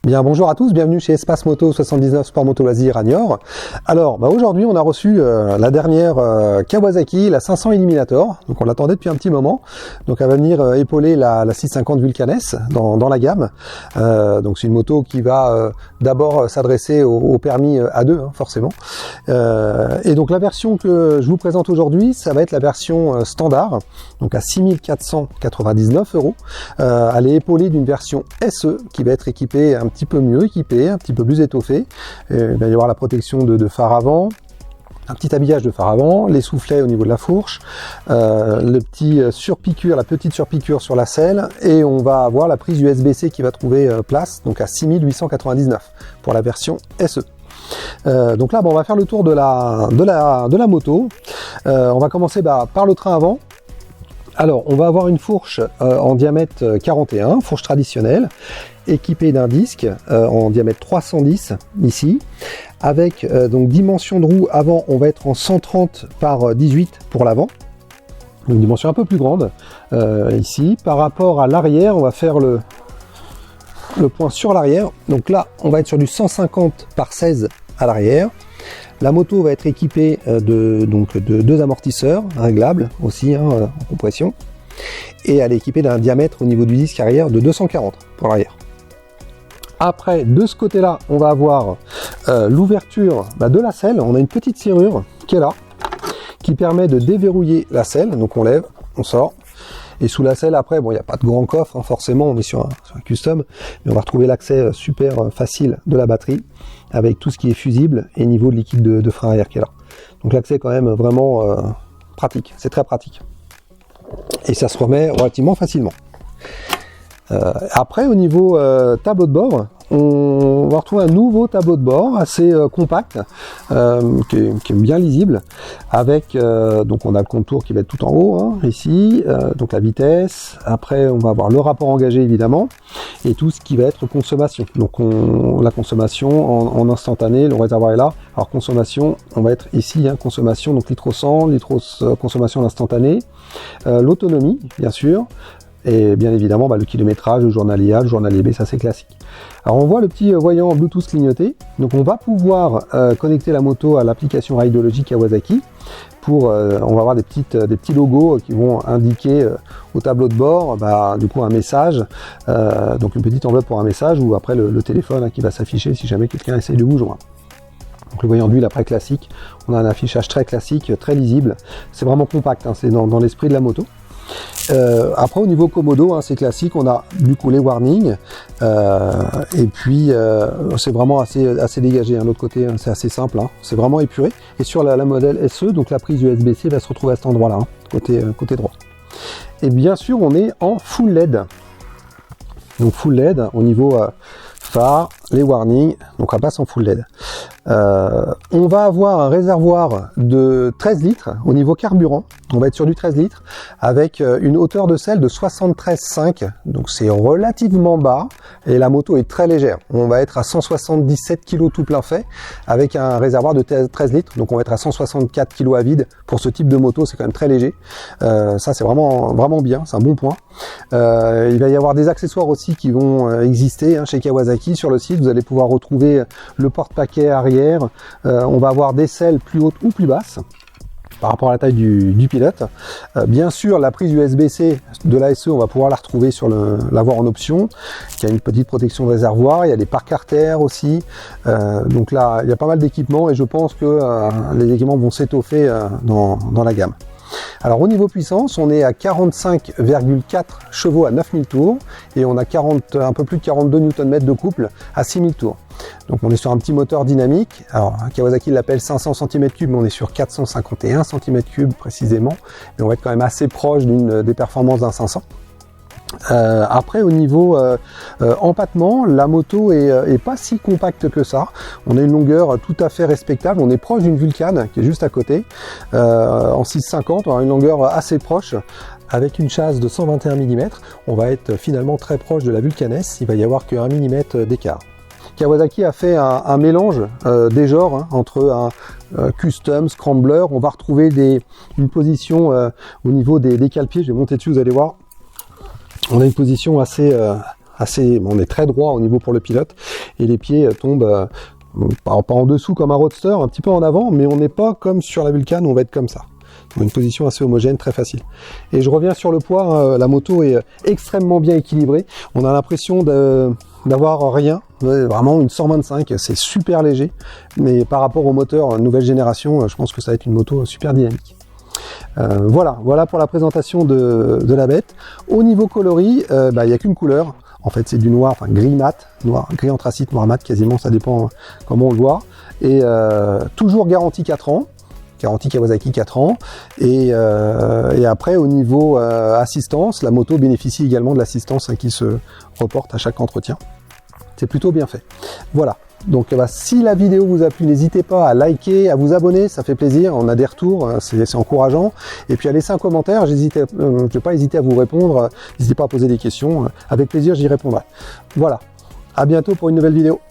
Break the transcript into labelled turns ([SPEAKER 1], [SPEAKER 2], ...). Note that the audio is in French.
[SPEAKER 1] Bien, bonjour à tous, bienvenue chez Espace Moto 79 Sport Moto Loisirs à Niort. Alors, aujourd'hui, on a reçu la dernière Kawasaki, la 500 Eliminator. Donc, on l'attendait depuis un petit moment. Donc, elle va venir épauler la 650 Vulcan S dans la gamme. Donc, c'est une moto qui va d'abord s'adresser au permis A2, hein, forcément. Et donc, la version que je vous présente aujourd'hui, ça va être la version standard, donc à 6 499 €. Elle est épaulée d'une version SE qui va être équipée un petit peu mieux équipé, un petit peu plus étoffé. Il va y avoir la protection de phare avant, un petit habillage de phare avant, les soufflets au niveau de la fourche, le petit surpiqûre, la petite surpiqûre sur la selle, et on va avoir la prise USB-C qui va trouver place, donc à 6 899 pour la version SE. Donc là, on va faire le tour de la moto. On va commencer par le train avant. Alors, on va avoir une fourche en diamètre 41, fourche traditionnelle, équipée d'un disque en diamètre 310 ici, avec donc dimension de roue avant, on va être en 130 par 18 pour l'avant, une dimension un peu plus grande ici. Par rapport à l'arrière, on va faire le point sur l'arrière. Donc là, on va être sur du 150 par 16 à l'arrière. La moto va être équipée de deux amortisseurs réglables aussi en compression, et elle est équipée d'un diamètre au niveau du disque arrière de 240 pour l'arrière. Après, de ce côté-là, on va avoir l'ouverture de la selle. On a une petite serrure qui est là, qui permet de déverrouiller la selle. Donc on lève, on sort. Et sous la selle, après, bon, il n'y a pas de grand coffre, hein, forcément, on est sur un custom, mais on va retrouver l'accès super facile de la batterie, avec tout ce qui est fusible et niveau de liquide de frein arrière qui est là. Donc l'accès est quand même vraiment pratique, c'est très pratique. Et ça se remet relativement facilement. Après, au niveau tableau de bord, on va retrouver un nouveau tableau de bord assez compact, qui est bien lisible, avec donc on a le contour qui va être tout en haut, hein, ici, donc la vitesse. Après, on va avoir le rapport engagé évidemment, et tout ce qui va être consommation. Donc la consommation en instantané, le réservoir est là. Alors consommation, on va être ici, hein, consommation, donc litre au 100, consommation en instantané, l'autonomie bien sûr. Et bien évidemment le kilométrage, le journalier A, le journalier B, ça c'est classique. Alors on voit le petit voyant Bluetooth clignoter. Donc on va pouvoir connecter la moto à l'application Rideology Kawasaki. On va avoir des petits logos qui vont indiquer au tableau de bord du coup un message, donc une petite enveloppe pour un message, ou après le téléphone, hein, qui va s'afficher si jamais quelqu'un essaie de vous joindre. Donc le voyant d'huile après classique, on a un affichage très classique, très lisible. C'est vraiment compact, hein, c'est dans l'esprit de la moto. Après au niveau commodo, hein, c'est classique, on a du coup les warnings, et puis c'est vraiment assez dégagé, hein. L'autre côté, hein, c'est assez simple, hein. C'est vraiment épuré. Et sur la modèle SE, donc la prise USB-C va se retrouver à cet endroit là, hein, côté droit. Et bien sûr on est en full LED, donc full LED au niveau phare, les warnings, donc on passe en full LED. On va avoir un réservoir de 13 litres au niveau carburant. On va être sur du 13 litres avec une hauteur de selle de 73,5, donc c'est relativement bas, et la moto est très légère. On va être à 177 kg tout plein fait avec un réservoir de 13 litres, donc on va être à 164 kg à vide. Pour ce type de moto, c'est quand même très léger. Ça c'est vraiment bien, c'est un bon point. Il va y avoir des accessoires aussi qui vont exister, hein, chez Kawasaki. Sur le site, vous allez pouvoir retrouver le porte-paquet arrière. On va avoir des selles plus hautes ou plus basses par rapport à la taille du pilote. Bien sûr, la prise USB-C de la SE, on va pouvoir la retrouver l'avoir en option. Il y a une petite protection de réservoir, il y a des parcs artères aussi. Donc là, il y a pas mal d'équipements, et je pense que les équipements vont s'étoffer dans la gamme. Alors au niveau puissance, on est à 45,4 chevaux à 9000 tours, et on a un peu plus de 42 Nm de couple à 6000 tours. Donc on est sur un petit moteur dynamique. Alors Kawasaki l'appelle 500 cm3, mais on est sur 451 cm3 précisément, mais on va être quand même assez proche des performances d'un 500. Après au niveau empattement, la moto est pas si compacte que ça. On a une longueur tout à fait respectable, on est proche d'une Vulcan qui est juste à côté, en 650, on a une longueur assez proche. Avec une chasse de 121 mm, on va être finalement très proche de la Vulcan S, il va y avoir que 1 mm d'écart. Kawasaki a fait un mélange des genres, hein, entre un custom, scrambler. On va retrouver une position au niveau des cale-pieds, je vais monter dessus, vous allez voir. On a une position assez, on est très droit au niveau pour le pilote, et les pieds tombent pas en dessous comme un roadster, un petit peu en avant, mais on n'est pas comme sur la Vulcan, on va être comme ça. Donc une position assez homogène, très facile. Et je reviens sur le poids, hein, la moto est extrêmement bien équilibrée. On a l'impression d'avoir rien, vraiment une 125, c'est super léger, mais par rapport au moteur nouvelle génération, je pense que ça va être une moto super dynamique. Voilà pour la présentation de la bête. Au niveau coloris, il n'y a qu'une couleur. En fait, c'est du noir, enfin gris mat, noir, gris anthracite, noir mat, quasiment, ça dépend comment on le voit. Et toujours garantie 4 ans. Garantie Kawasaki 4 ans. Et après, au niveau assistance, la moto bénéficie également de l'assistance qui se reporte à chaque entretien. C'est plutôt bien fait. Voilà. Donc si la vidéo vous a plu, n'hésitez pas à liker, à vous abonner, ça fait plaisir, on a des retours, c'est encourageant. Et puis à laisser un commentaire, je ne vais pas hésiter à vous répondre, n'hésitez pas à poser des questions, avec plaisir j'y répondrai. Voilà, à bientôt pour une nouvelle vidéo.